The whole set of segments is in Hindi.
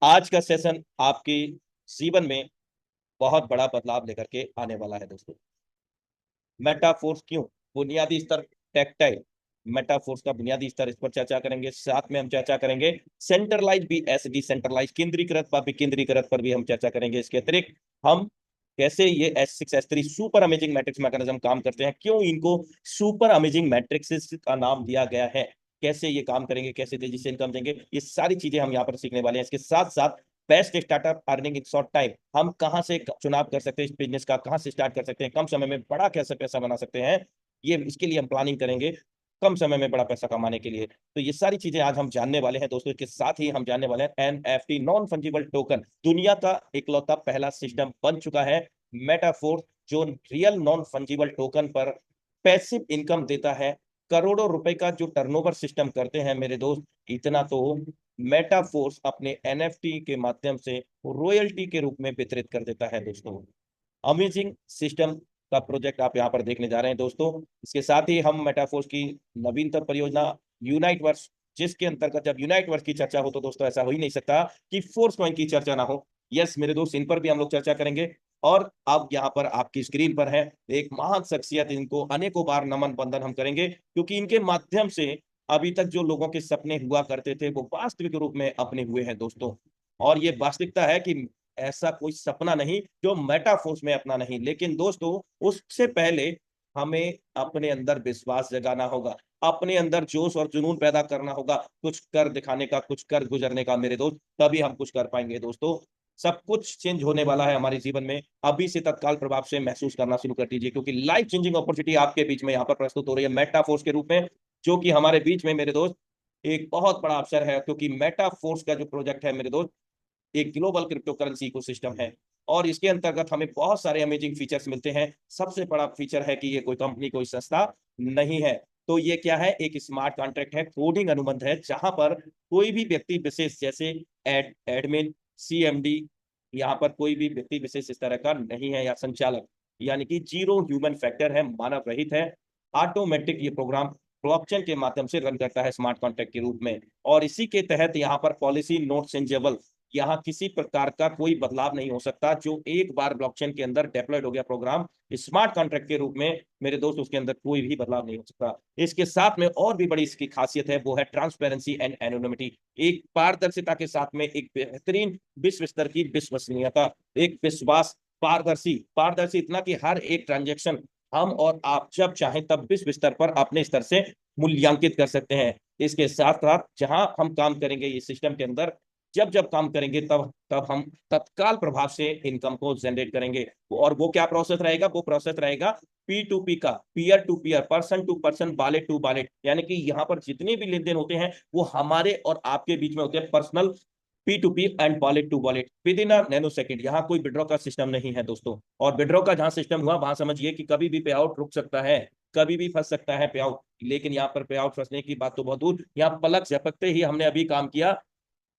आज का सेशन आपके जीवन में बहुत बड़ा बदलाव लेकर के आने वाला है दोस्तों। मेटाफोर्स क्यों? बुनियादी स्तर, टेक्टाइल मेटाफोर्स का बुनियादी स्तर, इस पर चर्चा करेंगे। साथ में हम चर्चा करेंगे सेंट्रलाइज भी एस डिसेंट्रलाइज, केंद्रीकृत व विकेंद्रीकृत पर भी हम चर्चा करेंगे। इसके अतिरिक्त हम कैसे ये S6 S3 super amazing matrix mechanism काम करते हैं, क्यों इनको सुपर अमेजिंग मैट्रिक्स का नाम दिया गया है, कैसे ये काम करेंगे, कैसे तेजी से इनकम देंगे, ये सारी चीजें हम यहाँ पर सीखने वाले हैं। इसके साथ साथ best startup earning in short time, हम कहां से चुनाव कर सकते हैं इस बिजनेस का, कहां से स्टार्ट कर सकते हैं, कम समय में बड़ा कैसे पैसा बना सकते हैं, ये इसके लिए हम प्लानिंग करेंगे कम समय में बड़ा पैसा कमाने के लिए। तो ये सारी चीजें आज हम जानने वाले हैं दोस्तों। इसके साथ ही हम जानने वाले हैं NFT नॉन फंजिबल टोकन, दुनिया का इकलौता पहला सिस्टम बन चुका है मेटाफोर्स, जो रियल नॉन फंजिबल टोकन पर पैसिव इनकम देता है। करोड़ों रुपए का जो टर्नओवर सिस्टम करते हैं मेरे दोस्त, इतना तो मेटाफोर्स अपने NFT के माध्यम से रॉयल्टी के रूप में वितरित कर देता है दोस्तों। अमेजिंग सिस्टम का प्रोजेक्ट आप यहाँ पर देखने जा रहे हैं दोस्तों। इसके साथ ही हम मेटाफोर्स की नवीनतम परियोजना यूनाइट वर्स, जिसके अंतर्गत जब यूनाइट वर्स की चर्चा हो तो दोस्तों ऐसा हो ही नहीं सकता कि फोर्स कॉइन की चर्चा ना हो। यस मेरे दोस्त, इन पर भी हम लोग चर्चा करेंगे। और अब यहाँ पर आपकी स्क्रीन पर है एक महान शख्सियत, इनको अनेकों बार नमन बंदन हम करेंगे, क्योंकि इनके माध्यम से अभी तक जो लोगों के सपने हुआ करते थे वो वास्तविक रूप में अपने हुए हैं दोस्तों। और ये वास्तविकता है कि ऐसा कोई सपना नहीं जो मेटाफोर्स में अपना नहीं, लेकिन दोस्तों उससे पहले हमें अपने अंदर विश्वास जगाना होगा, अपने अंदर जोश और जुनून पैदा करना होगा, कुछ कर दिखाने का, कुछ कर गुजरने का मेरे दोस्त, तभी हम कुछ कर पाएंगे दोस्तों। सब कुछ चेंज होने वाला है हमारे जीवन में, अभी से तत्काल प्रभाव से महसूस करना शुरू कर दीजिए, क्योंकि लाइफ चेंजिंग अपॉर्चुनिटी आपके बीच में यहाँ पर प्रस्तुत हो रही है मेटाफोर्स के रूप में, जो कि हमारे बीच में मेरे दोस्त एक बहुत बड़ा अवसर है। क्योंकि मेटाफोर्स का जो प्रोजेक्ट है मेरे दोस्त, एक ग्लोबल क्रिप्टो करेंसी इकोसिस्टम है, और इसके अंतर्गत हमें बहुत सारे अमेजिंग फीचर्स मिलते हैं। सबसे बड़ा फीचर है कि ये कोई कंपनी, कोई संस्था नहीं है। तो ये क्या है? एक स्मार्ट कॉन्ट्रैक्ट है, कोडिंग अनुबंध है, जहां पर कोई भी व्यक्ति विशेष, जैसे एडमिन, CMD, यहाँ पर कोई भी व्यक्ति विशेष इस तरह का नहीं है, या संचालक, यानी कि जीरो ह्यूमन फैक्टर है, मानव रहित है। ऑटोमेटिक ये प्रोग्राम ब्लॉकचेन के माध्यम से रन करता है स्मार्ट कॉन्ट्रैक्ट के रूप में। और इसी के तहत यहाँ पर पॉलिसी नोट चेंजेबल, यहाँ किसी प्रकार का कोई बदलाव नहीं हो सकता। जो एक बार ब्लॉकचेन के अंदर डेप्लॉयड हो गया प्रोग्राम स्मार्ट कॉन्ट्रैक्ट के रूप में मेरे दोस्त, उसके अंदर कोई भी बदलाव नहीं हो सकता। इसके साथ में और भी बड़ी इसकी खासियत है, वो है ट्रांसपेरेंसी एंड एनोनिमिटी, एक पारदर्शिता के साथ में एक बेहतरीन विश्व स्तर की विश्वसनीयता, एक विश्वास, पारदर्शी, पारदर्शी इतना कि हर एक ट्रांजेक्शन हम और आप जब चाहें तब विश्व स्तर पर अपने स्तर से मूल्यांकित कर सकते हैं। इसके साथ साथ जहां हम काम करेंगे इस सिस्टम के अंदर, जब जब काम करेंगे तब तब हम तत्काल प्रभाव से इनकम को जनरेट करेंगे। और वो क्या प्रोसेस रहेगा? वो प्रोसेस रहेगा P2P का, peer to peer, person to person, wallet to wallet, यानी कि यहाँ पर जितने भी लेन देन होते हैं वो हमारे और आपके बीच में होते हैं, personal P2P and wallet to wallet within a nano second. यहाँ कोई विड्रॉ का सिस्टम नहीं है दोस्तों। और विड्रॉ का जहां सिस्टम हुआ वहां समझिए कि कभी भी पे आउट रुक सकता है, कभी भी फंस सकता है पे आउट। लेकिन यहाँ पर पे आउट फंसने की बात तो बहुत दूर, यहाँ पलक झपकते ही हमने अभी काम किया,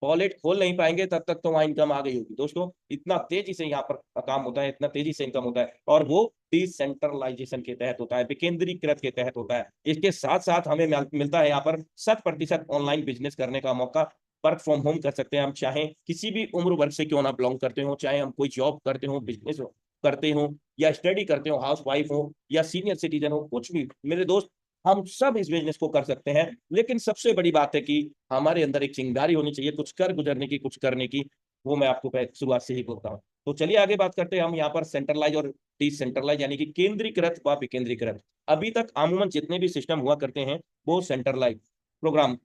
वॉलेट खोल नहीं पाएंगे तब तक तो वहां इनकम आ गई होगी दोस्तों। इतना तेजी से यहाँ पर काम होता है, इतना तेजी से इनकम होता है, और वो डिसेंट्रलाइजेशन के तहत होता है, विकेंद्रीकृत के तहत होता है। इसके साथ साथ हमें मिलता है यहाँ पर 100% ऑनलाइन बिजनेस करने का मौका। वर्क फ्रॉम होम कर सकते हैं हम, चाहे किसी भी उम्र वर्ग से क्यों ना बिलोंग करते हो, चाहे हम कोई जॉब करते हो, बिजनेस करते हो, या स्टडी करते हो, हाउस वाइफ हो या सीनियर सिटीजन हो, कुछ भी मेरे दोस्त, हम सब इस बिजनेस को कर सकते हैं। लेकिन सबसे बड़ी बात है कि हमारे अंदर एक चिंगारी होनी चाहिए, कुछ कर गुजरने की, कुछ करने की। वो मैं आपको शुरुआत से ही बोलता हूँ। तो चलिए आगे बात करते हैं हम यहाँ पर सेंट्रलाइज और डिसेंट्रलाइज, यानी कि केंद्रीकृत व विकेंद्रीकृत। अभी तक अमूमन जितने भी सिस्टम हुआ करते हैं वो सेंट्रलाइज प्रोग्राम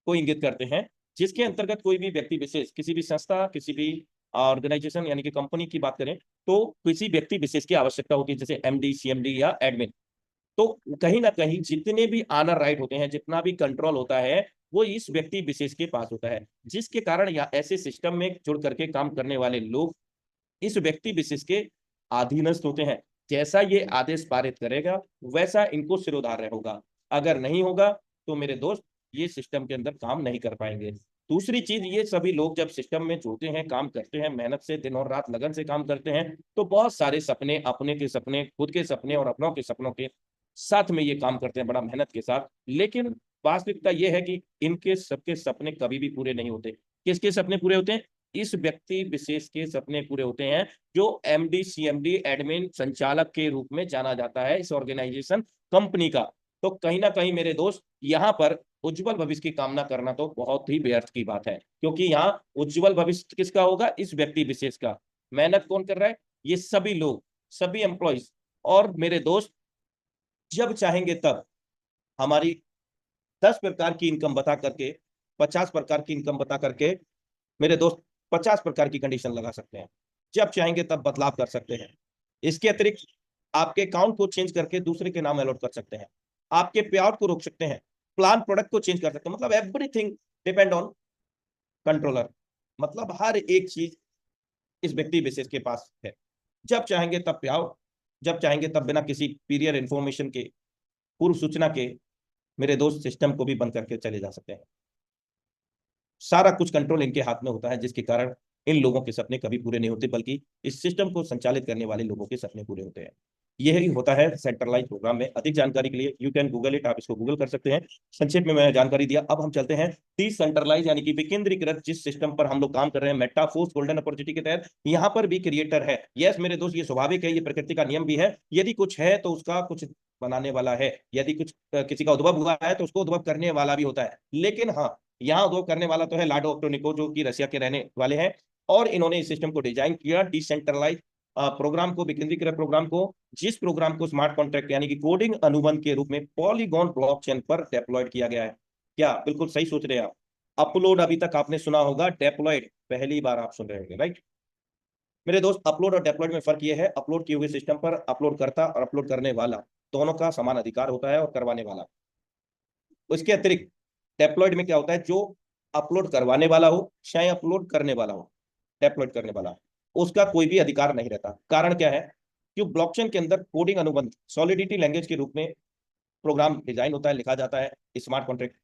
को इंगित करते हैं, जिसके अंतर्गत कोई भी व्यक्ति विशेष, किसी भी संस्था, किसी भी ऑर्गेनाइजेशन यानी कि कंपनी की बात करें तो किसी व्यक्ति विशेष की आवश्यकता होती है, जैसे MD, CMD या एडमिन। तो कहीं ना कहीं जितने भी आनर राइट होते हैं, जितना भी कंट्रोल होता है, वो इस व्यक्ति विशेष के पास होता है, जिसके कारण या ऐसे सिस्टम में जुड़ करके काम करने वाले लोग इस व्यक्ति विशेष के अधीनस्थ होते हैं। जैसा ये आदेश पारित करेगा वैसा इनको सिरोधार्य होगा, अगर नहीं होगा तो मेरे दोस्त ये सिस्टम के अंदर काम नहीं कर पाएंगे। दूसरी चीज, ये सभी लोग जब सिस्टम में जुड़ते हैं, काम करते हैं, मेहनत से दिन और रात लगन से काम करते हैं, तो बहुत सारे सपने, अपने के सपने, खुद के सपने और अपनों के सपनों के साथ में ये काम करते हैं बड़ा मेहनत के साथ। लेकिन वास्तविकता ये है कि इनके सबके सपने कभी भी पूरे नहीं होते। किसके सपने पूरे होते हैं? इस व्यक्ति विशेष के सपने पूरे होते हैं, जो एमडी सीएमडी एडमिन संचालक के रूप में जाना जाता है इस ऑर्गेनाइजेशन कंपनी का। तो कहीं ना कहीं मेरे दोस्त यहाँ पर उज्जवल भविष्य की कामना करना तो बहुत ही व्यर्थ की बात है, क्योंकि यहाँ उज्जवल भविष्य किसका होगा? इस व्यक्ति विशेष का। मेहनत कौन कर रहा है? ये सभी लोग, सभी एम्प्लॉइज। और मेरे दोस्त जब चाहेंगे तब हमारी 10 प्रकार की इनकम बता करके, 50 प्रकार की इनकम बता करके मेरे दोस्त 50 प्रकार की कंडीशन लगा सकते हैं। जब चाहेंगे तब बदलाव कर सकते हैं। इसके अतिरिक्त आपके अकाउंट को चेंज करके दूसरे के नाम अलॉट कर सकते हैं, आपके पे आउट को रोक सकते हैं, प्लान प्रोडक्ट को चेंज कर सकते हैं। मतलब एवरीथिंग डिपेंड ऑन कंट्रोलर। मतलब हर एक चीज इस व्यक्ति विशेष के पास है। जब चाहेंगे तब पे आउट, जब चाहेंगे तब बिना किसी पीरियड इंफॉर्मेशन के, पूर्व सूचना के मेरे दोस्त सिस्टम को भी बंद करके चले जा सकते हैं। सारा कुछ कंट्रोल इनके हाथ में होता है, जिसके कारण इन लोगों के सपने कभी पूरे नहीं होते, बल्कि इस सिस्टम को संचालित करने वाले लोगों के सपने पूरे होते हैं। यही होता है सेंट्रलाइज प्रोग्राम में। अधिक जानकारी के लिए यू कैन गूगल इट, आप इसको गूगल कर सकते हैं। संक्षेप में मैं जानकारी दिया। अब हम चलते हैं डिसेंट्रलाइज यानी कि विकेंद्रीकृत जिस सिस्टम पर हम लोग काम कर रहे हैं, मेटाफोर्स गोल्डन अपॉर्चुनिटी के तहत यहाँ पर भी क्रिएटर है। यस मेरे दोस्त, ये स्वाभाविक है, ये प्रकृति का नियम भी है। यदि कुछ है तो उसका कुछ बनाने वाला है। यदि कुछ किसी का उद्भव हुआ है तो उसको उद्भव करने वाला भी होता है। लेकिन हाँ, यहाँ उद्भव करने वाला तो है लाडो ऑप्टोनिको, जो कि रशिया के रहने वाले हैं। और इन्होंने इस सिस्टम को डिजाइन किया, डिसेंट्रलाइज प्रोग्राम को, विकेंद्रीकृत प्रोग्राम को, जिस प्रोग्राम को स्मार्ट कॉन्ट्रैक्ट यानी कि कोडिंग अनुबंध के रूप में पॉलीगॉन ब्लॉकचेन पर डेप्लॉयड किया गया है। क्या बिल्कुल सही सोच रहे हैं आप? अपलोड अभी तक आपने सुना होगा, डेप्लॉयड पहली बार आप सुन रहे होंगे, राइट? मेरे दोस्त, अपलोड और डेप्लॉयड में फर्क यह है, अपलोड किए हुए सिस्टम पर अपलोड करता और अपलोड करने वाला दोनों का समान अधिकार होता है, और करवाने वाला। उसके अतिरिक्त डेप्लॉयड में क्या होता है, जो अपलोड करवाने वाला हो चाहे अपलोड करने वाला हो, डेप्लॉयड करने वाला, उसका कोई भी अधिकार नहीं रहता। कारण क्या है? कि ब्लॉकचेन के अंदर कोडिंग अनुबंध सॉलिडिटी लैंग्वेज के रूप में प्रोग्राम डिजाइन होता है, लिखा जाता है स्मार्ट कॉन्ट्रैक्ट,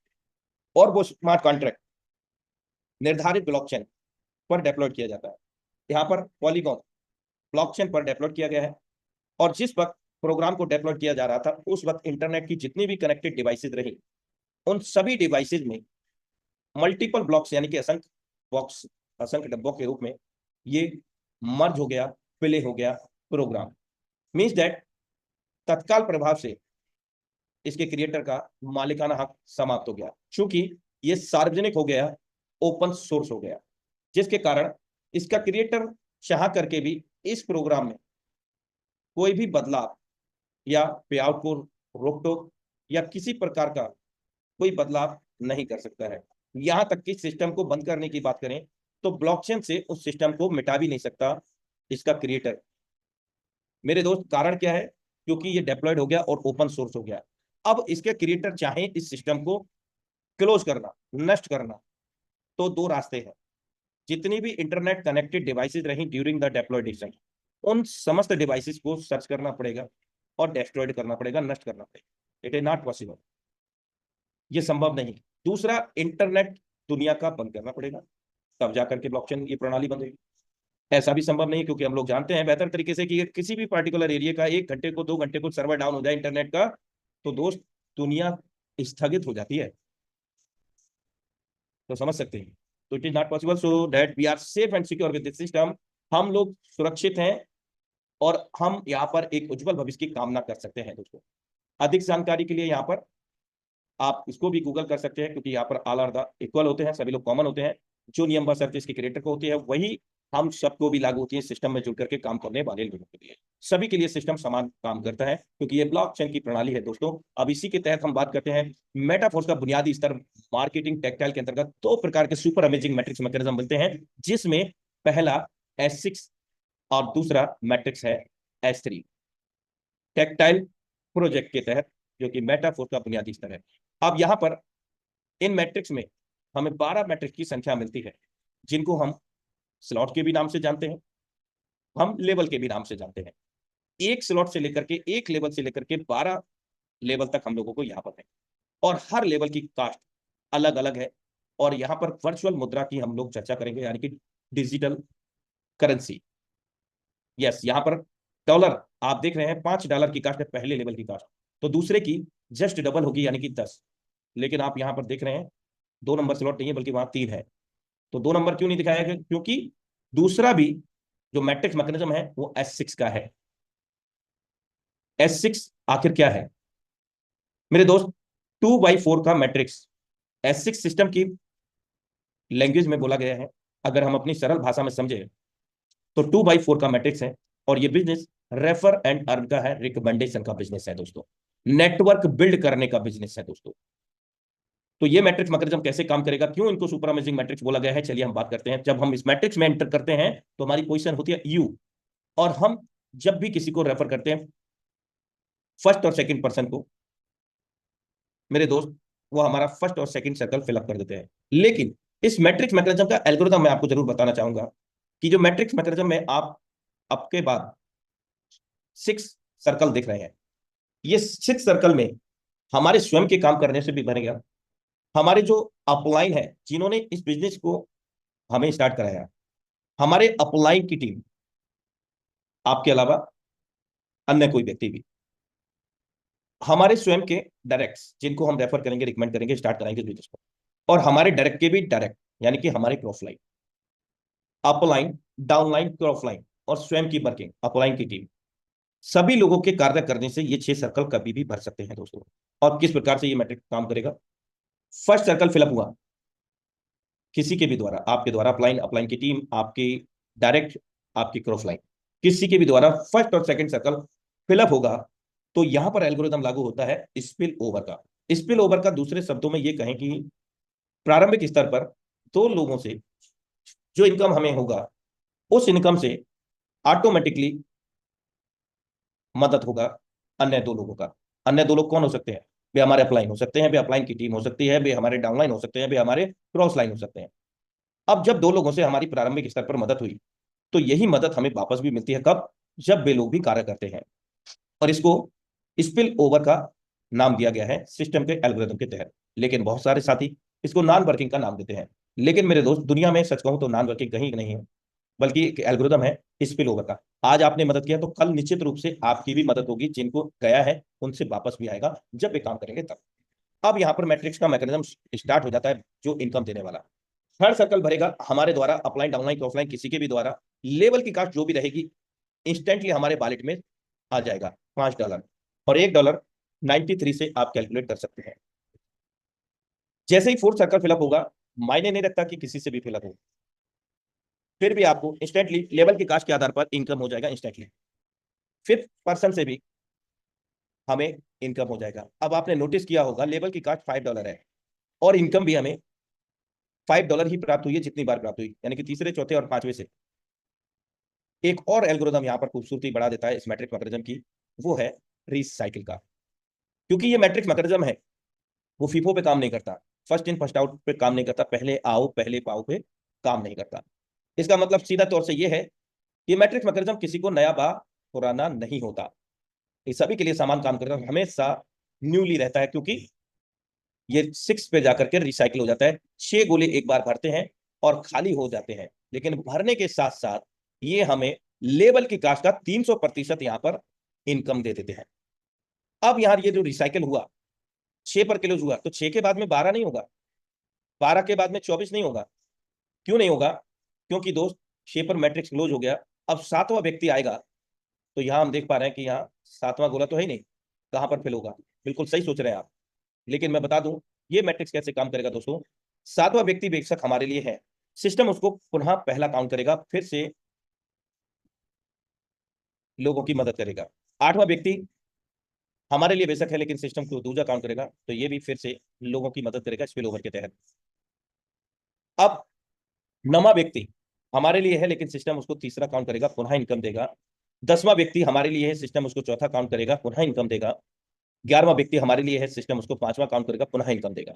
और वो स्मार्ट कॉन्ट्रैक्ट निर्धारित ब्लॉकचेन पर डेप्लॉयड किया जाता है। यहाँ पर पॉलीगॉन ब्लॉकचेन पर डेप्लॉयड किया गया है। और जिस वक्त प्रोग्राम को डेप्लॉयड किया जा रहा था, उस वक्त इंटरनेट की जितनी भी कनेक्टेड डिवाइसेज रही, उन सभी डिवाइसेज में मल्टीपल ब्लॉक्स यानी कि असंख्य बॉक्स, असंख्य डब्बों के रूप में ये मर्ज हो गया, विलय हो गया प्रोग्राम। मींस दैट तत्काल प्रभाव से इसके क्रिएटर का मालिकाना हक समाप्त हो गया, क्योंकि ये सार्वजनिक हो गया, ओपन सोर्स हो गया, जिसके कारण इसका क्रिएटर चाह करके भी इस प्रोग्राम में कोई भी बदलाव या पे आउट को रोक टोक या किसी प्रकार का कोई बदलाव नहीं कर सकता है। यहां तक कि सिस्टम को बंद करने की बात करें तो ब्लॉकचेन से उस सिस्टम को मिटा भी नहीं सकता इसका क्रिएटर। मेरे दोस्त, कारण क्या है? क्योंकि ये डेप्लॉयड हो गया और ओपन सोर्स हो गया। अब इसके क्रिएटर चाहे इस सिस्टम को क्लोज करना, नष्ट करना, तो दो रास्ते हैं। जितनी भी इंटरनेट कनेक्टेड डिवाइसेज रही ड्यूरिंग द डेप्लॉयडेशन, उन समस्त डिवाइसेज को सर्च करना पड़ेगा और डिस्ट्रॉयड करना पड़ेगा, नष्ट करना पड़ेगा। इट इज नॉट पॉसिबल, ये संभव नहीं। दूसरा, इंटरनेट दुनिया का बंद करना पड़ेगा, तब जाकर के ब्लॉकचेन की प्रणाली बंद होगी। ऐसा भी संभव नहीं, क्योंकि हम लोग जानते हैं बेहतर तरीके से कि किसी भी पार्टिकुलर एरिया का 1 घंटे को 2 घंटे को सर्वर डाउन हो जाए इंटरनेट का, तो दोस्त दुनिया स्थगित हो जाती है। तो समझ सकते हैं। तो it is not possible, so that we are safe and secure with this system. हम लोग सुरक्षित हैं और हम यहाँ पर एक उज्जवल भविष्य की कामना कर सकते हैं दोस्तों। अधिक जानकारी के लिए यहाँ पर आप इसको भी गूगल कर सकते हैं, क्योंकि यहाँ पर ऑल आर द इक्वल होते हैं, सभी लोग कॉमन होते हैं। जो नियम व शर्त इसके क्रिएटर को होती है, वही हम सबको भी लागू होती है सिस्टम में जुड़ करके काम करने वाले लोगों के लिए। सभी के लिए सिस्टम समान काम करता है, क्योंकि ये ब्लॉकचेन की प्रणाली है दोस्तों। अब इसी के तहत हम बात करते हैं मेटाफोर्स का बुनियादी स्तर मार्केटिंग टेक्टाइल के अंतर्गत 2 प्रकार के सुपर अमेजिंग मैट्रिक्स मैकेनिज्म मिलते हैं, जिसमें पहला S6 और दूसरा मैट्रिक्स है S3 टेक्टाइल प्रोजेक्ट के तहत, जो कि मेटाफोर्स का बुनियादी स्तर है। अब यहाँ पर इन मैट्रिक्स में हमें 12 मैट्रिक्स की संख्या मिलती है, जिनको हम स्लॉट के भी नाम से जानते हैं, हम लेवल के भी नाम से जानते हैं। एक स्लॉट से लेकर के, एक लेवल से लेकर के 12 लेवल तक हम लोगों को यहाँ पर है, और हर लेवल की कास्ट अलग अलग है। और यहाँ पर वर्चुअल मुद्रा की हम लोग चर्चा करेंगे, यानी कि डिजिटल करेंसी। यस, यहाँ पर डॉलर आप देख रहे हैं, $5 की कास्ट है पहले लेवल की कास्ट, तो दूसरे की जस्ट डबल होगी, यानी कि 10। लेकिन आप यहाँ पर देख रहे हैं 2 नंबर स्लॉट नहीं है, बल्कि वहां 3 है, तो 2 नंबर क्यों नहीं दिखाया गया? क्योंकि दूसरा भी जो मैट्रिक्स मैकेनिज्म है वो S6 का है। S6 आखिर क्या है मेरे दोस्त? 2/4 का मैट्रिक्स S6 सिस्टम की लैंग्वेज में बोला गया है। अगर हम अपनी सरल भाषा में समझे तो 2/4 का मैट्रिक्स है, और ये बिजनेस रेफर एंड अर्न का है, रिकमेंडेशन का बिजनेस है दोस्तों, नेटवर्क बिल्ड करने का बिजनेस है दोस्तों। तो ये मैट्रिक्स मैकेनिज्म कैसे काम करेगा, क्यों इनको सुपर अमेजिंग मैट्रिक्स बोला गया है, चलिए हम बात करते हैं। जब हम इस मैट्रिक्स में एंटर करते हैं तो हमारी पोजीशन होती है यू, और हम जब भी किसी को रेफर करते हैं फर्स्ट और सेकंड पर्सन को, मेरे दोस्त, वो हमारा फर्स्ट और सेकंड सर्कल फिलअप कर देते हैं। लेकिन इस मैट्रिक्स मैकेनिज्म का एल्गोरिथम मैं आपको जरूर बताना चाहूंगा कि जो मैट्रिक्स मैकेनिज्म में आप आपके बाद 6 सर्कल दिख रहे हैं, ये 6 सर्कल में हमारे स्वयं के काम करने से भी बनेगा। हमारे जो अपलाइन है, जिन्होंने इस बिजनेस को हमें स्टार्ट कराया, हमारे अपलाइन की टीम, आपके अलावा अन्य कोई व्यक्ति भी, हमारे स्वयं के डायरेक्ट्स जिनको हम रेफर करेंगे, रिकमेंड करेंगे, स्टार्ट कराएंगे बिजनेस को, और हमारे डायरेक्ट के भी डायरेक्ट, यानी कि हमारे क्रॉसलाइन, अपलाइन, डाउनलाइन, क्रॉसलाइन, और स्वयं की वर्किंग अपलाइन की टीम, सभी लोगों के कार्य करने से ये 6 सर्कल कभी भी भर सकते हैं दोस्तों। और किस प्रकार से ये मैट्रिक्स काम करेगा? फर्स्ट सर्कल फिलअप हुआ किसी के भी द्वारा, आपके द्वारा, अपलाइन, अपलाइन की टीम, आपकी डायरेक्ट, आपकी क्रॉस लाइन, किसी के भी द्वारा फर्स्ट और सेकंड सर्कल फिलअप होगा, तो यहां पर एल्गोरिथम लागू होता है स्पिल ओवर का। स्पिल ओवर का दूसरे शब्दों में ये कहें कि प्रारंभिक स्तर पर 2 लोगों से जो इनकम हमें होगा, उस इनकम से ऑटोमेटिकली मदद होगा अन्य 2 लोगों का। अन्य 2 लोग कौन हो सकते हैं? वे हमारे अपलाइन हो सकते हैं, वे अपलाइन की टीम हो सकती है, वे हमारे डाउनलाइन हो सकते हैं, वे हमारे क्रॉस लाइन हो सकते हैं। अब जब 2 लोगों से हमारी प्रारंभिक स्तर पर मदद हुई, तो यही मदद हमें वापस भी मिलती है। कब? जब वे लोग भी कार्य करते हैं, और इसको स्पिल ओवर का नाम दिया गया है सिस्टम के एल्गोरिथम के तहत। लेकिन बहुत सारे साथी इसको नॉन वर्किंग का नाम देते हैं। लेकिन मेरे दोस्त, दुनिया में सच कहूं तो नॉन वर्किंग कहीं नहीं है, बल्कि एक एल्गोरिथम है स्पिल ओवर का। आज आपने मदद किया तो कल निश्चित रूप से आपकी भी मदद होगी, जिनको गया है उनसे वापस भी आएगा जब वे काम करेंगे तब। अब यहाँ पर मैट्रिक्स का मैकेनिज्म स्टार्ट हो जाता है, जो इनकम देने वाला थर्ड सर्कल भरेगा हमारे द्वारा, अपलाइन, डाउनलाइन, क्रॉसलाइन, किसी के भी द्वारा, लेवल की कास्ट जो भी रहेगी इंस्टेंटली हमारे वॉलेट में आ जाएगा, $5, और $1 93 से आप कैलकुलेट कर सकते हैं। जैसे ही फोर्थ सर्कल फिलअप होगा, मायने नहीं रखता कि किसी से भी फिलअप हो, फिर भी आपको इंस्टेंटली लेवल की कास्ट के आधार पर इनकम हो जाएगा इंस्टेंटली। फिफ्थ पर्सन से भी हमें इनकम हो जाएगा। अब आपने नोटिस किया होगा लेवल की कास्ट $5 है, और इनकम भी हमें $5 ही प्राप्त हुई है जितनी बार प्राप्त हुई, यानी कि तीसरे, चौथे और पांचवें से। एक और एल्गोरिथम यहाँ पर खूबसूरती बढ़ा देता है इस मैट्रिक्स मैकेनिज्म की, वो है रीसाइकिल का। क्योंकि ये मैट्रिक्स मैकेनिज्म है, वो फीफो पे काम नहीं करता, फर्स्ट इन फर्स्ट आउट पे काम नहीं करता, पहले आओ पहले पाओ पे काम नहीं करता। इसका मतलब सीधा तौर से ये है कि मैट्रिक्स मैकेनिज्म किसी को नया बा पुराना नहीं होता, ये सभी के लिए समान काम करता है, हमेशा न्यूली रहता है। क्योंकि ये 6 पे जाकर के रिसाइकिल हो जाता है। 6 गोले एक बार भरते हैं और खाली हो जाते हैं, लेकिन भरने के साथ साथ ये हमें लेवल की कास्ट का 300% यहाँ पर इनकम दे देते हैं। अब यहाँ ये जो रिसाइकिल हुआ 6 पर क्लोज हुआ, तो 6 के बाद में 12 नहीं होगा, 12 के बाद में 24 नहीं होगा। क्यों नहीं होगा? क्योंकि दोस्त 6 पर मैट्रिक्स क्लोज हो गया, अब 7वां व्यक्ति आएगा, तो यहाँ हम देख पा रहे हैं कि यहाँ 7वां गोला तो है ही नहीं, कहां पर फिल होगा? बिल्कुल सही सोच रहे हैं आप। लेकिन मैं बता दूं ये मैट्रिक्स कैसे काम करेगा दोस्तों। 7वां व्यक्ति बेशक हमारे लिए है, सिस्टम उसको पुनः पहला काउंट करेगा, फिर से लोगों की मदद करेगा। 8वां व्यक्ति हमारे लिए बेशक है, लेकिन सिस्टम को दूसरा काउंट करेगा, तो ये भी फिर से लोगों की मदद करेगा स्पिल ओवर के तहत। अब 9वां व्यक्ति हमारे लिए है, लेकिन सिस्टम उसको तीसरा काउंट करेगा, पुनः इनकम देगा। 10वां व्यक्ति हमारे लिए है, सिस्टम उसको चौथा काउंट करेगा, पुनः इनकम देगा। 11वां व्यक्ति हमारे लिए है, सिस्टम उसको 5वां काउंट करेगा, पुनः इनकम देगा।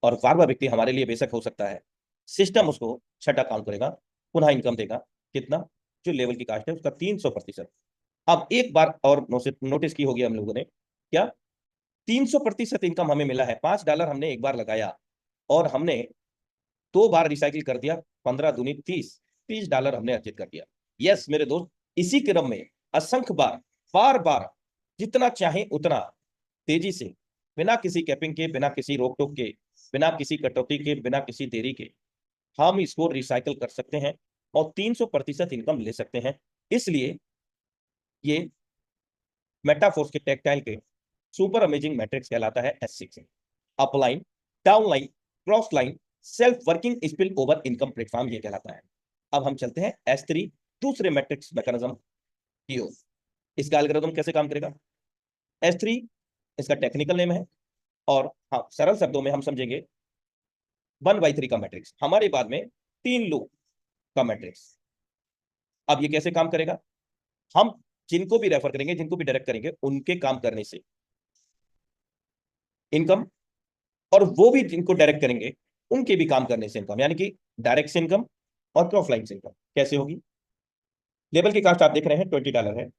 और 12वां व्यक्ति हमारे लिए बेशक हो सकता है, सिस्टम उसको छठा काउंट करेगा, पुनः इनकम देगा। कितना? जो लेवल की कास्ट है उसका 300%। अब एक बार और नोटिस की होगी हम लोगों ने, क्या 300% इनकम हमें मिला है। $5 हमने एक बार लगाया और हमने 2 बार रिसाइकिल कर दिया, 15 दूनी 30, $30 हमने अर्जित कर दिया। यस मेरे दोस्त, इसी क्रम में असंख्य बार, बार बार, जितना चाहे उतना तेजी से, बिना किसी कैपिंग के, बिना किसी रोक टोक के, बिना किसी कटौती के, बिना किसी देरी के, हम इसको रिसाइकल कर सकते हैं और 300% इनकम ले सकते हैं। इसलिए ये मेटाफोर्स के टेक्टाइल के सुपर अमेजिंग मैट्रिक्स कहलाता है S6। Upline, downline, cross line, self working spill over income platform ये कहलाता है। अब हम चलते हैं S3 दूसरे मैट्रिक्स मैकेनिज्म की ओर। इसका एल्गोरिथम कैसे काम करेगा? S3 इसका टेक्निकल नेम है और हाँ सरल शब्दों में हम समझेंगे 1/3 का मैट्रिक्स, हमारे बाद में 3 लो का मैट्रिक्स। अब ये कैसे काम करेगा? हम जिनको भी रेफर करेंगे, जिनको भी डायरेक्ट करेंगे, उनके काम करने से इनकम, और वो भी जिनको डायरेक्ट करेंगे उनके भी काम करने से इनकम, यानी कि डायरेक्ट से इनकम और क्रॉस लाइन से इनकम। कैसे होगी? लेबल की कास्ट आप देख रहे हैं $20 है।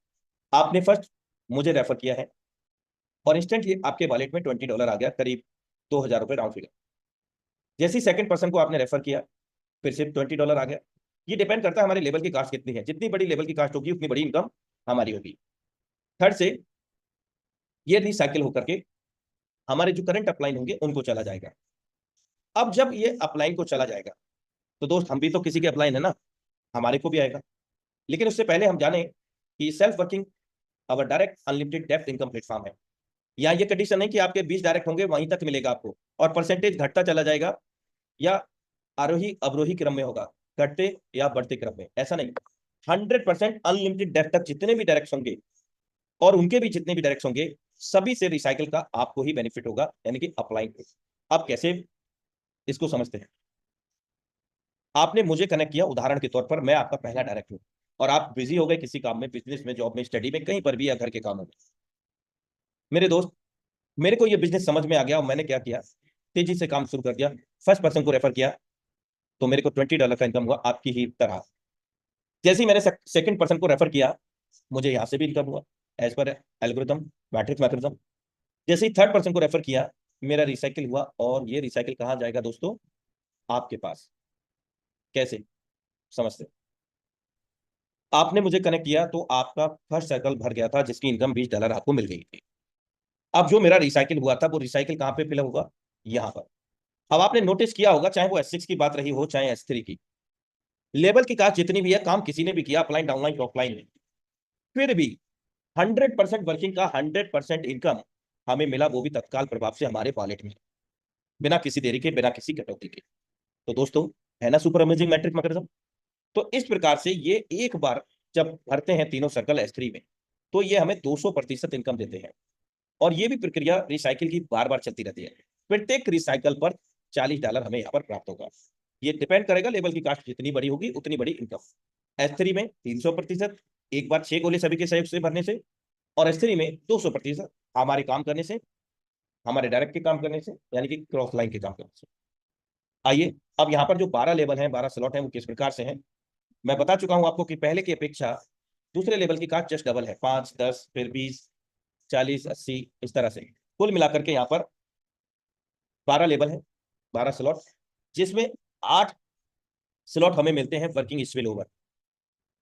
आपने फर्स्ट मुझे रेफर किया है और इंस्टेंटली आपके वॉलेट में $20 आ गया, करीब $2000 राउंड फिगर। जैसे ही सेकंड पर्सन को आपने रेफर किया, फिर से $20 आ गया। ये डिपेंड करता है हमारे लेवल की कास्ट कितनी है। जितनी बड़ी लेवल की कास्ट होगी उतनी बड़ी इनकम हमारी होगी। थर्ड से ये रिसाइकिल होकर के हमारे जो करंट अपलाइन होंगे उनको चला जाएगा। अब जब ये अपलाइन को चला जाएगा तो दोस्त हम भी तो किसी के अपलाइन है ना, हमारे को भी आएगा। लेकिन उससे पहले हम जाने कि self working our direct unlimited depth income platform है। यहाँ ये कंडीशन है कि आपके 20 डायरेक्ट होंगे वहीं तक मिलेगा आपको, और परसेंटेज घटता चला जाएगा या आरोही अवरोही क्रम में होगा, घटते या बढ़ते क्रम में, ऐसा नहीं। 100% अनलिमिटेड डेप्थ तक जितने भी डायरेक्ट होंगे और उनके भी जितने भी डायरेक्ट होंगे, सभी से रिसाइकिल का आपको ही बेनिफिट होगा, यानी कि अपलाइन। अब कैसे इसको समझते हैं? आपने मुझे कनेक्ट किया, उदाहरण के तौर पर मैं आपका पहला डायरेक्ट हूं और आप बिजी हो गए किसी काम में, बिजनेस में, जॉब में, स्टडी में, कहीं पर भी, या घर के कामों में। मेरे दोस्त, मेरे को ये बिजनेस समझ में आ गया और मैंने क्या किया, तेजी से काम शुरू कर दिया, फर्स्ट पर्सन को रेफर किया, तो मेरे को $20 का इनकम हुआ, आपकी ही तरह। जैसे ही मैंने सेकंड पर्सन को रेफर किया, मुझे यहां से भी इनकम हुआ as per algorithm matrix mechanism. जैसे ही थर्ड पर्सन को रेफर किया, मेरा रिसाइकिल हुआ, और ये रिसाइकिल कहाँ जाएगा दोस्तों? आपके पास। कैसे समझते? आपने मुझे कनेक्ट किया तो आपका फर्स्ट सर्कल भर गया था, जिसकी इनकम $20 आपको मिल गई थी। अब जो मेरा रिसाइकिल हुआ था, वो रिसाइकिल कहाँ पे फिल होगा? यहाँ पर। अब आपने नोटिस किया होगा, चाहे वो S6 की बात रही हो चाहे S3 की, लेवल की कास्ट जितनी भी है, काम किसी ने भी किया, अपलाइन, डाउनलाइन, ऑफलाइन में, फिर भी 100% वर्किंग का 100% इनकम हमें मिला, वो भी तत्काल प्रभाव से हमारे वॉलेट में, बिना किसी देरी के, बिना किसी कटौती के। तो दोस्तों, है ना सुपर अमेजिंग मैट्रिक मैकेनिज्म? तो इस प्रकार से ये एक बार जब भरते हैं तीनों सर्कल S3 में, तो ये हमें 200% इनकम देते हैं। और ये भी प्रक्रिया रिसाइकिल की बार बार चलती रहती है। प्रत्येक रिसाइकिल पर $40 हमें यहाँ पर प्राप्त होगा। ये डिपेंड करेगा, लेवल की कास्ट जितनी बड़ी होगी उतनी बड़ी इनकम। S3 में 300%, एक बार 6 गोले सभी के सहयोग से भरने से, और S3 में 200% हमारे काम करने से, हमारे डायरेक्ट के काम करने से, यानी कि क्रॉस लाइन के काम करने से। आइए, अब यहाँ पर जो 12 लेवल हैं, 12 स्लॉट हैं, वो किस प्रकार से हैं? मैं बता चुका हूं आपको कि पहले की अपेक्षा दूसरे लेवल की कास्ट जस्ट डबल है, 5, 10, फिर 20, 40, 80, इस तरह से कुल मिलाकर के यहाँ पर 12 लेवल है, 12 स्लॉट, जिसमें 8 स्लॉट हमें मिलते हैं वर्किंग स्पिल ओवर,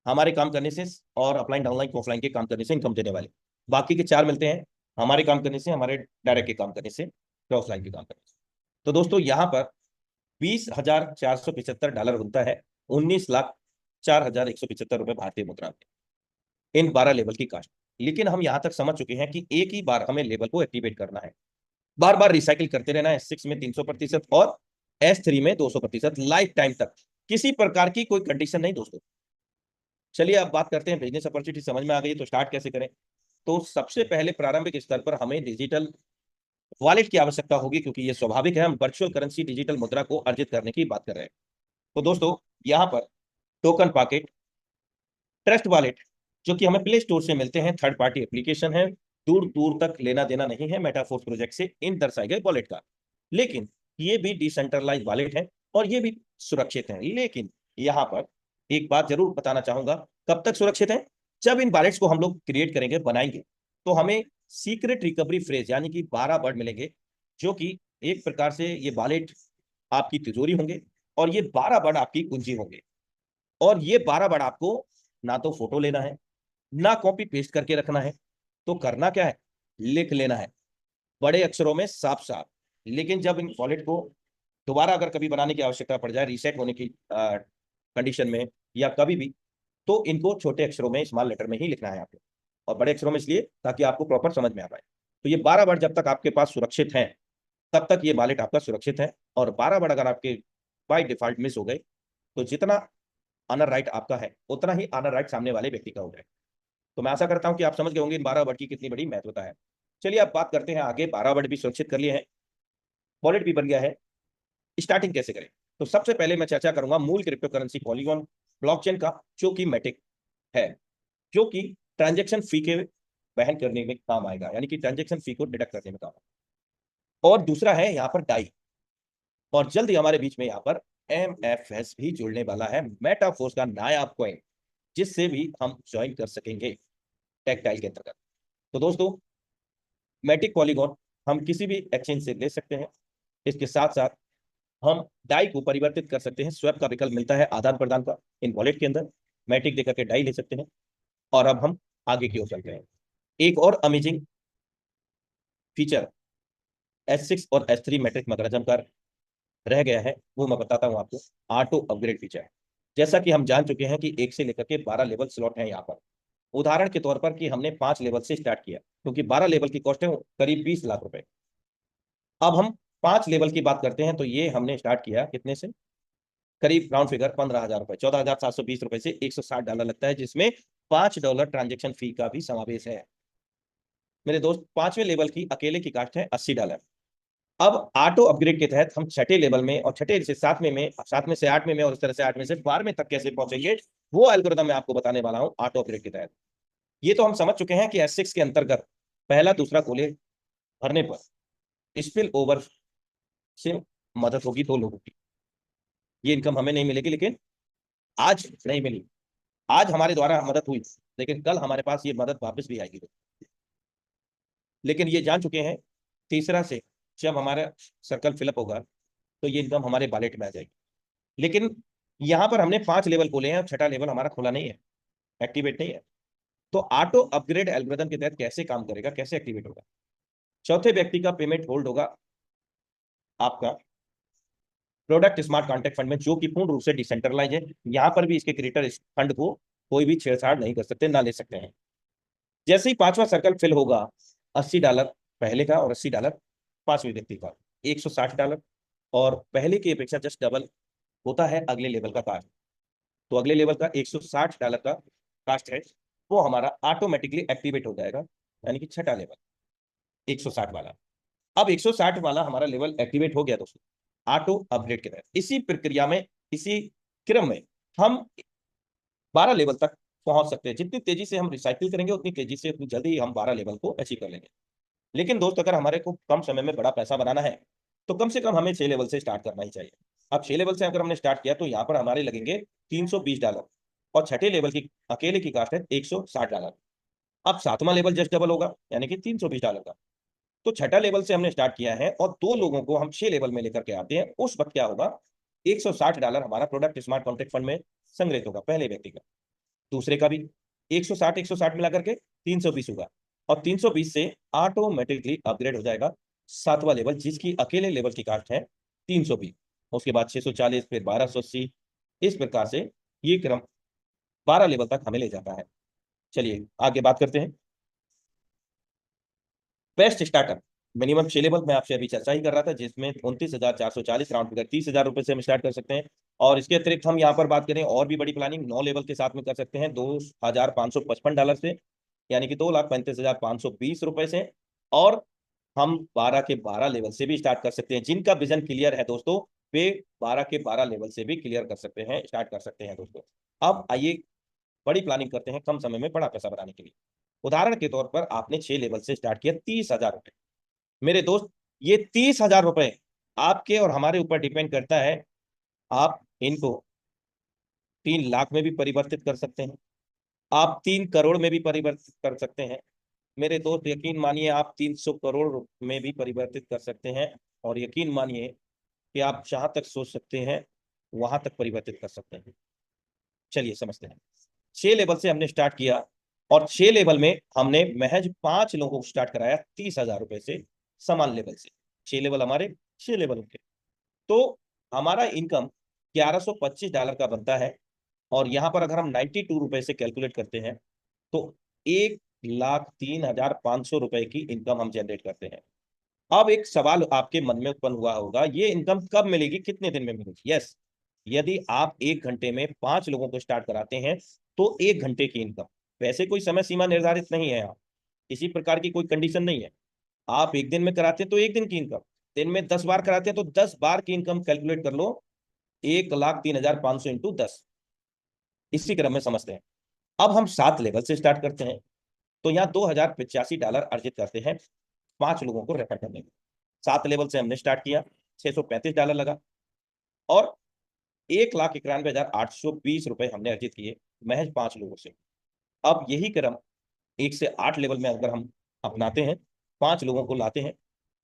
हमारे काम करने से और अपलाइन, डाउनलाइन, ऑफलाइन के काम करने से इनकम देने वाले। बाकी के 4 मिलते हैं हमारे काम करने से, हमारे डायरेक्ट के काम करने से, क्रॉस लाइन के काम करने से। तो दोस्तों, यहाँ पर $20,475 बनता है, 19,04,175 भारतीय मुद्रा में, इन 12 लेवल की कास्ट। लेकिन हम यहां तक समझ चुके हैं कि एक ही बार हमें लेवल को एक्टिवेट करना है, बार बार रिसाइकिल करते रहना है। S6 में 300% और S3 में 200%, लाइफ टाइम तक, किसी प्रकार की कोई कंडीशन नहीं दोस्तों। चलिए अब बात करते हैं, बिजनेस अपॉर्चुनिटी समझ में आ गई तो स्टार्ट कैसे करें? तो सबसे पहले प्रारंभिक स्तर पर हमें डिजिटल वॉलेट की आवश्यकता होगी, क्योंकि ये स्वाभाविक है, हम वर्चुअल करेंसी, डिजिटल मुद्रा को अर्जित करने की बात कर रहे हैं। तो दोस्तों, यहाँ पर टोकन पॉकेट, ट्रस्ट वॉलेट, जो कि हमें प्ले स्टोर से मिलते हैं, थर्ड पार्टी एप्लीकेशन है, दूर दूर तक लेना देना नहीं है मेटाफोर्स प्रोजेक्ट से इन दर्शाए गए वॉलेट का। लेकिन ये भी डिसेंट्रलाइज वॉलेट है और ये भी सुरक्षित है। लेकिन यहाँ पर एक बात जरूर बताना चाहूंगा, कब तक सुरक्षित है? जब इन वॉलेट्स को हम लोग क्रिएट करेंगे, बनाएंगे, तो हमें सीक्रेट रिकवरी फ्रेज, यानी कि 12 वर्ड मिलेंगे, जो कि एक प्रकार से ये वॉलेट आपकी तिजोरी होंगे और ये 12 वर्ड आपकी कुंजी होंगे। और ये 12 वर्ड आपको ना तो फोटो लेना है, ना कॉपी पेस्ट करके रखना है, तो करना क्या है? लिख लेना है बड़े अक्षरों में, साफ साफ। लेकिन जब इन वॉलेट को दोबारा अगर कभी बनाने की आवश्यकता पड़ जाए रीसेट होने की कंडीशन में या कभी भी, तो इनको छोटे अक्षरों में स्मॉल लेटर में ही लिखना है आपको, और बड़े अक्षरों में इसलिए ताकि आपको प्रॉपर समझ में आ पाए। तो ये 12 वर्ड जब तक आपके पास सुरक्षित हैं तब तक ये वॉलेट आपका सुरक्षित है, और 12 वर्ड अगर आपके बाय डिफॉल्ट मिस हो गए तो जितना ऑनर राइट आपका है उतना ही ऑनर राइट सामने वाले व्यक्ति का हो जाएगा। तो मैं आशा करता हूं कि आप समझ गए होंगे इन 12 वर्ड की कितनी बड़ी महत्वता है। चलिए अब बात करते हैं आगे। 12 वर्ड भी सुरक्षित कर लिए हैं, वॉलेट भी बन गया है, स्टार्टिंग कैसे करें। तो सबसे पहले मैं चर्चा करूंगा मूल क्रिप्टो करेंसी पॉलीगॉन ब्लॉकचेन का, जो कि मैटिक है, जो कि ट्रांजेक्शन फी के वहन करने में काम आएगा, यानी कि ट्रांजेक्शन फी को डिडक्ट करने में काम आएगा। और दूसरा है यहाँ पर डाई, और जल्द ही हमारे बीच में यहाँ पर MFS भी जुड़ने वाला है, मेटाफोर्स का नायाब कॉइन, जिससे भी हम ज्वाइन कर सकेंगे टेक्टाइल के अंतर्गत। तो दोस्तों मैटिक पॉलीगॉन हम किसी भी एक्सचेंज से ले सकते हैं, इसके साथ साथ हम डाई को परिवर्तित कर सकते हैं, स्वैप का विकल्प मिलता है आदान प्रदान का इन वॉलेट के अंदर, मैटिक देकर के डाई ले सकते हैं। और अब हम आगे की ओर चलते हैं। एक और अमेजिंग फीचर S6 और S3 मैट्रिक मैकेनिज्म का रह गया है, वो मैं बताता हूं आपको, ऑटो अपग्रेड फीचर। जैसा कि हम जान चुके हैं कि 1 से लेकर के 12 लेवल स्लॉट है यहाँ पर। उदाहरण के तौर पर कि हमने 5 लेवल से स्टार्ट किया, क्योंकि 12 लेवल की कॉस्ट है करीब 20 लाख रुपए। अब हम 5 लेवल की बात करते हैं, तो ये हमने स्टार्ट किया कितने से, करीब राउंड फिगर 15,000 रुपए, 14,720 रुपए से $160 लगता है, जिसमें $5 ट्रांजेक्शन फी का भी समावेश है। मेरे दोस्त 5वें लेवल की अकेले की कास्ट है $80। अब ऑटो अपग्रेड के तहत हम छठे लेवल में और छठे से सातवें में, सातवें से आठवें में और इस तरह से आठवें से 12वें तक कैसे पहुंचेंगे, वो एल्गोरिथम मैं आपको बताने वाला हूं ऑटो अपग्रेड के तहत। ये तो हम समझ चुके हैं कि S6 के अंतर्गत पहला दूसरा कोले भरने पर स्पिल ओवर से मदद होगी 2 लोगों की। ये इनकम हमें नहीं मिलेगी, लेकिन आज नहीं मिली, आज हमारे द्वारा मदद हुई, लेकिन कल हमारे पास ये मदद वापस भी आएगी। लेकिन ये जान चुके हैं तीसरा से जब हमारा सर्कल फिलअप होगा तो ये इनकम हमारे वॉलेट में आ जाएगी। लेकिन यहाँ पर हमने 5 लेवल खोले हैं और छठा लेवल हमारा खुला नहीं है, एक्टिवेट नहीं है। तो ऑटो अपग्रेड एल्गोरिथम के तहत कैसे काम करेगा, कैसे एक्टिवेट होगा। चौथे व्यक्ति का पेमेंट होल्ड होगा आपका प्रोडक्ट स्मार्ट कॉन्ट्रैक्ट फंड में, जो कि पूर्ण रूप से डिसेंट्रलाइज है। यहाँ पर भी इसके क्रिएटर इस फंड को कोई भी छेड़छाड़ नहीं कर सकते, ना ले सकते हैं। जैसे ही 5वां सर्कल फिल होगा, $80 पहले का और $80 5वें व्यक्ति का, $160, और पहले की अपेक्षा जस्ट डबल होता है अगले लेवल का कास्ट। तो अगले लेवल का $160 का कास्ट है, वो हमारा ऑटोमेटिकली एक्टिवेट हो जाएगा, यानी कि छठा लेवल 160 वाला। अब 160 वाला हमारा लेवल एक्टिवेट हो गया दोस्तों ऑटो अपग्रेड के तहत। इसी प्रक्रिया में, इसी क्रम में हम 12 लेवल तक पहुंच सकते हैं। जितनी तेजी से हम रिसाइकिल करेंगे उतनी तेजी से, उतनी जल्दी हम 12 लेवल को अचीव कर लेंगे। लेकिन दोस्त अगर हमारे को कम समय में बड़ा पैसा बनाना है तो कम से कम हमें 6 लेवल से स्टार्ट करना ही चाहिए। अब 6 लेवल से अगर हमने स्टार्ट किया तो यहाँ पर हमारे लगेंगे $320, और छठे लेवल की अकेले की कास्ट है $160। अब 7वां लेवल जस्ट डबल होगा, यानी कि $320 का। तो छठा लेवल से हमने स्टार्ट किया है और 2 लोगों को हम 6 लेवल में लेकर के आते हैं, उस वक्त क्या होगा, $160 हमारा प्रोडक्ट स्मार्ट कॉन्ट्रैक्ट फंड में संग्रहित होगा, पहले व्यक्ति का। दूसरे का भी 160 मिला करके 320 होगा, और 320 से ऑटोमेटिकली अपग्रेड हो जाएगा 7वां लेवल, जिसकी अकेले लेवल की कास्ट है 320। उसके बाद 640, फिर 1280, इस प्रकार से ये क्रम 12 लेवल तक हमें ले जाता है। चलिए आगे बात करते हैं। बेस्ट स्टार्टअप मिनिमम 6 लेवल में आपसे अभी चर्चा ही कर रहा था, जिसमें 29,440 राउंड फिगर 30,000 रुपए से हम स्टार्ट कर सकते हैं। और इसके अतिरिक्त हम यहाँ पर बात करें और भी बड़ी प्लानिंग 9 लेवल के साथ में कर सकते हैं $2,555 से, यानी कि $2,35,520 से। और हम 12 के 12 लेवल से भी स्टार्ट कर सकते हैं। जिनका विजन क्लियर है दोस्तों, वे 12 के 12 लेवल से भी क्लियर कर सकते हैं, स्टार्ट कर सकते हैं दोस्तों। अब आइए बड़ी प्लानिंग करते हैं कम समय में बड़ा पैसा बनाने के लिए। उदाहरण के तौर पर आपने 6 लेवल से स्टार्ट किया, 30,000 रुपए। मेरे दोस्त ये 30,000 रुपए आपके और हमारे ऊपर डिपेंड करता है। आप इनको 3 लाख में भी परिवर्तित कर सकते हैं, आप 3 करोड़ में भी परिवर्तित कर सकते हैं। मेरे दोस्त यकीन मानिए आप 300 करोड़ में भी परिवर्तित कर सकते हैं, और यकीन मानिए कि आप जहां तक सोच सकते हैं वहां तक परिवर्तित कर सकते हैं। चलिए समझते हैं। 6 लेवल से हमने स्टार्ट किया, और 6 लेवल में हमने महज 5 लोगों को स्टार्ट कराया 30,000 रुपए से, समान लेवल से। 6 लेवल हमारे, 6 लेवल उनके। तो हमारा इनकम $1125 का बनता है। और यहाँ पर अगर हम 92 रुपए से कैलकुलेट करते हैं तो 1,03,500 रुपए की इनकम हम जनरेट करते हैं। अब एक सवाल आपके मन में उत्पन्न हुआ होगा, ये इनकम कब मिलेगी, कितने दिन में मिलेगी? यस, यदि आप 1 घंटे में 5 लोगों को स्टार्ट कराते हैं तो 1 घंटे की इनकम। वैसे कोई समय सीमा निर्धारित नहीं है, आप किसी प्रकार की कोई कंडीशन नहीं है। आप 1 दिन में कराते हैं तो 1 दिन की इनकम, दिन में 10 बार कराते हैं तो 10 बार की इनकम कैलकुलेट कर लो। 1,03,500 इंटू 10, इसी क्रम में समझते हैं। अब हम 7 लेवल से स्टार्ट करते हैं तो यहाँ $2,085 अर्जित करते हैं 5 लोगों को रेफर करने में। 7 लेवल से हमने स्टार्ट किया, $635 लगा, और 1,91,820 हमने अर्जित किए महज 5 लोगों से। अब यही क्रम 1 से 8 लेवल में अगर हम अपनाते हैं, 5 लोगों को लाते हैं,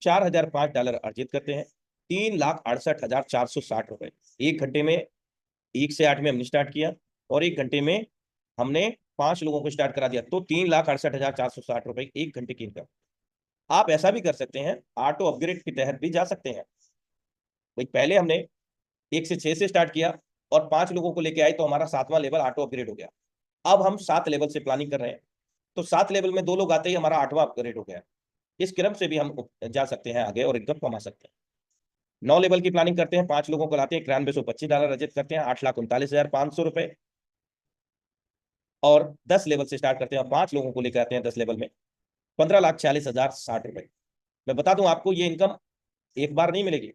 $4,005 अर्जित करते हैं, $3,68,460। 1 घंटे में 1 से 8 में हमने स्टार्ट किया और 1 घंटे में हमने 5 लोगों को स्टार्ट करा दिया, तो $3,68,460 1 घंटे की इनकम। आप ऐसा भी कर सकते हैं, ऑटो अपग्रेड के तहत भी जा सकते हैं। भाई पहले हमने 1 से 6 से स्टार्ट किया और 5 लोगों को लेके आए तो हमारा 7वां लेवल ऑटो अपग्रेड हो गया। अब हम 7 लेवल से प्लानिंग कर रहे हैं तो 7 लेवल में 2 लोग आते ही हमारा 8वां अपग्रेड हो गया। इस क्रम से भी हम जा सकते हैं आगे और इनकम कमा सकते हैं। 9 लेवल की प्लानिंग करते हैं, 5 लोगों को लाते हैं, $9125 अर्जित करते हैं, $8,39,500। और 10 लेवल से स्टार्ट करते हैं, 5 लोगों को लेकर आते हैं 10 लेवल में, $15,40,060। मैं बता दूं आपको, ये इनकम एक बार नहीं मिलेगी,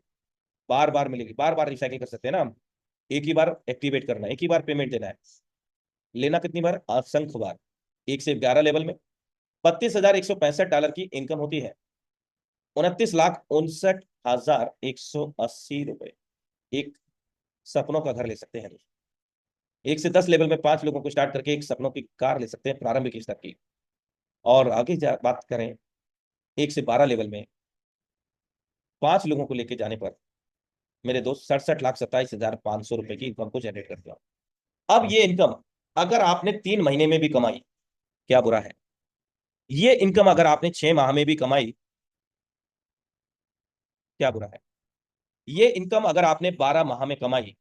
बार बार मिलेगी, बार बार रिसाइकिल कर सकते हैं ना हम। एक ही बार एक्टिवेट करना है, एक ही बार पेमेंट देना है। लेना कितनी बार? असंख्य बार। 1 से 11 लेवल में $32,165 की इनकम होती है। $29,59,180 एक सपनों का घर ले सकते हैं। 1 से 10 लेवल में 5 लोगों को स्टार्ट करके एक सपनों की कार ले सकते हैं, प्रारंभिक स्तर की। और आगे बात करें, 1 से 12 लेवल में 5 लोगों को लेके जाने पर मेरे दोस्त 67,27,500 की इनकम को जनरेट करते हो। अब ये इनकम अगर आपने 3 महीने में भी कमाई, क्या बुरा है? ये इनकम अगर आपने 6 माह में भी कमाई, क्या बुरा है? ये इनकम अगर आपने 12 माह में कमाई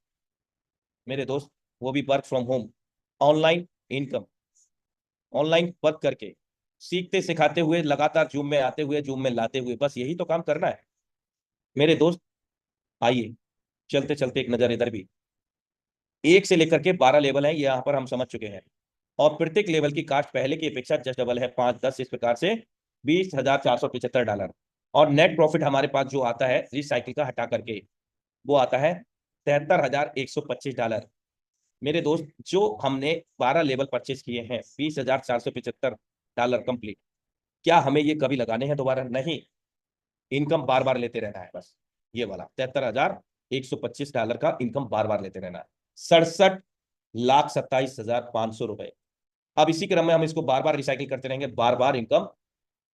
मेरे दोस्त, वो भी work from home, online income, online work करके, सीखते सिखाते हुए, लगातार जूम में आते हुए, जूम में लाते हुए, बस यही तो काम करना है मेरे दोस्त। आइए चलते चलते एक नजर इधर भी। 1 से लेकर के 12 लेवल है, यहाँ पर हम समझ चुके हैं। और प्रत्येक लेवल की कास्ट पहले की अपेक्षा जस्ट डबल है, 5, 10, इस प्रकार से $20,475। और नेट प्रॉफिट हमारे पास जो आता है रिसाइकिल का हटा करके, वो आता है $73,125। मेरे दोस्त, जो हमने 12 लेवल परचेज किए हैं, $20,475 कंप्लीट, क्या हमें ये कभी लगाने हैं दोबारा? नहीं, इनकम बार बार लेते रहना है बस। ये वाला $73,125 का इनकम बार बार लेते रहना है। $67,27,500। अब इसी क्रम में हम इसको बार बार रिसाइकिल करते रहेंगे, बार बार इनकम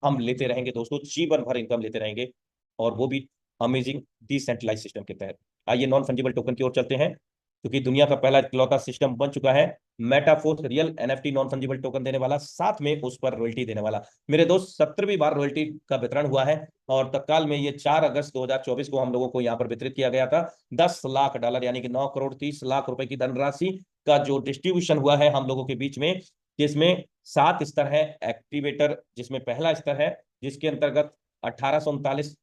हम लेते रहेंगे दोस्तों, जीवन भर इनकम लेते रहेंगे, और वो भी अमेजिंग डिसेंट्रलाइज सिस्टम के तहत। आइए नॉन फंजिबल टोकन की ओर चलते हैं, क्योंकि दुनिया का पहला इकलौता सिस्टम बन चुका है Metaforce, real NFT non fungible token देने वाला, साथ में उस पर रॉयल्टी देने वाला। मेरे दोस्त 17वीं बार रॉयल्टी का वितरण हुआ है, और तत्काल में ये 4 अगस्त 2024 को हम लोगों को यहाँ पर वितरित किया गया था। $10 लाख यानी कि 9,30,00,000 की धनराशि का जो डिस्ट्रीब्यूशन हुआ है हम लोगों के बीच में, जिसमें 7 स्तर है एक्टिवेटर, जिसमें पहला स्तर है जिसके अंतर्गत 1839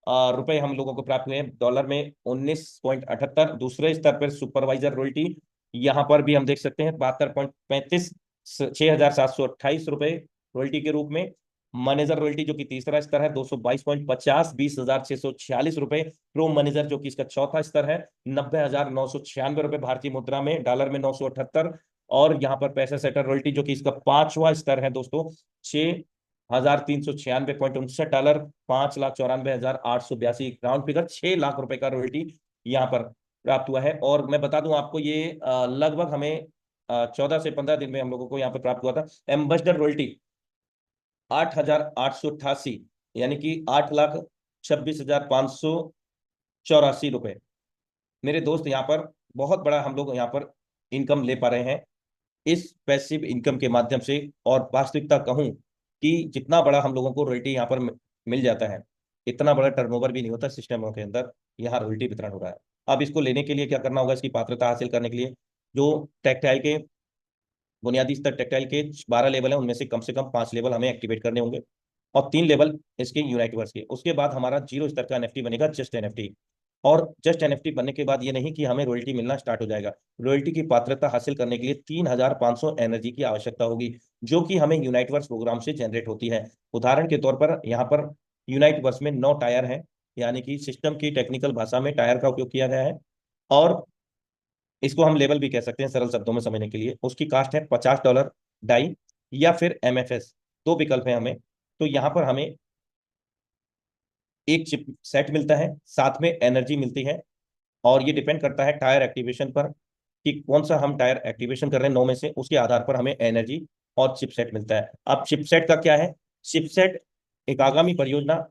रुपए हम लोगों को प्राप्त हुए हैं, डॉलर में 19.78। दूसरे स्तर पर सुपरवाइजर रॉयल्टी, यहाँ पर भी हम देख सकते हैं 72.35, ₹6,728 रॉयल्टी के रूप में। मैनेजर रॉयल्टी जो कि तीसरा स्तर है 222.50, ₹20,646। प्रो मैनेजर जो कि इसका चौथा स्तर है 90,996 भारतीय मुद्रा में, डॉलर में 978। और यहाँ पर पैसा सेटर रॉयल्टी जो कि इसका 5वां स्तर है दोस्तों, 6,396.59, $5,94,882, राउंड फिगर 6 लाख रुपए का रॉयल्टी यहाँ पर प्राप्त हुआ है। और मैं बता दूं आपको, ये लगभग हमें 14 से 15 दिन में हम लोगों को यहाँ पर प्राप्त हुआ था। एम्बेसडर रॉयल्टी 8,888, यानी कि ₹8,26,584। मेरे दोस्त, यहाँ पर बहुत बड़ा हम लोग यहाँ पर इनकम ले पा रहे हैं इस पैसिव इनकम के माध्यम से। और वास्तविकता कहूं कि जितना बड़ा हम लोगों को रॉयल्टी यहाँ पर मिल जाता है, इतना बड़ा टर्नओवर भी नहीं होता सिस्टमों के अंदर, यहाँ रॉयल्टी वितरण हो रहा है। अब इसको लेने के लिए क्या करना होगा, इसकी पात्रता हासिल करने के लिए जो टेक्टाइल के बुनियादी स्तर टेक्टाइल के 12 लेवल है, उनमें से कम 5 लेवल हमें एक्टिवेट करने होंगे और 3 लेवल इसके यूनाइटवर्स के। उसके बाद हमारा 0 स्तर का एनएफटी बनेगा जस्ट एनएफटी। और जस्ट एनएफटी बनने के बाद ये नहीं कि हमें रॉयल्टी मिलना स्टार्ट हो जाएगा, रॉयल्टी की पात्रता हासिल करने के लिए 3500 एनर्जी की आवश्यकता होगी, जो कि हमें यूनाइटवर्स प्रोग्राम से जनरेट होती है। उदाहरण के तौर पर यहाँ पर यूनाइटवर्स में 9 टायर है, यानी कि सिस्टम की टेक्निकल भाषा में टायर का उपयोग किया गया है, और इसको हम लेवल भी कह सकते हैं सरल शब्दों में समझने के लिए। उसकी कास्ट है $50 डाई या फिर एमएफएस, दो विकल्प है हमें। तो यहाँ पर हमें एक चिप सेट मिलता है, साथ में एनर्जी मिलती है, और ये डिपेंड करता है टायर एक्टिवेशन पर कि कौन सा हम टायर एक्टिवेशन कर रहे हैं 9 में से, उसके आधार पर हमें एनर्जी और चिपसेट मिलता है। अब चिपसेट का क्या है, चिपसेट एक आगामी परियोजना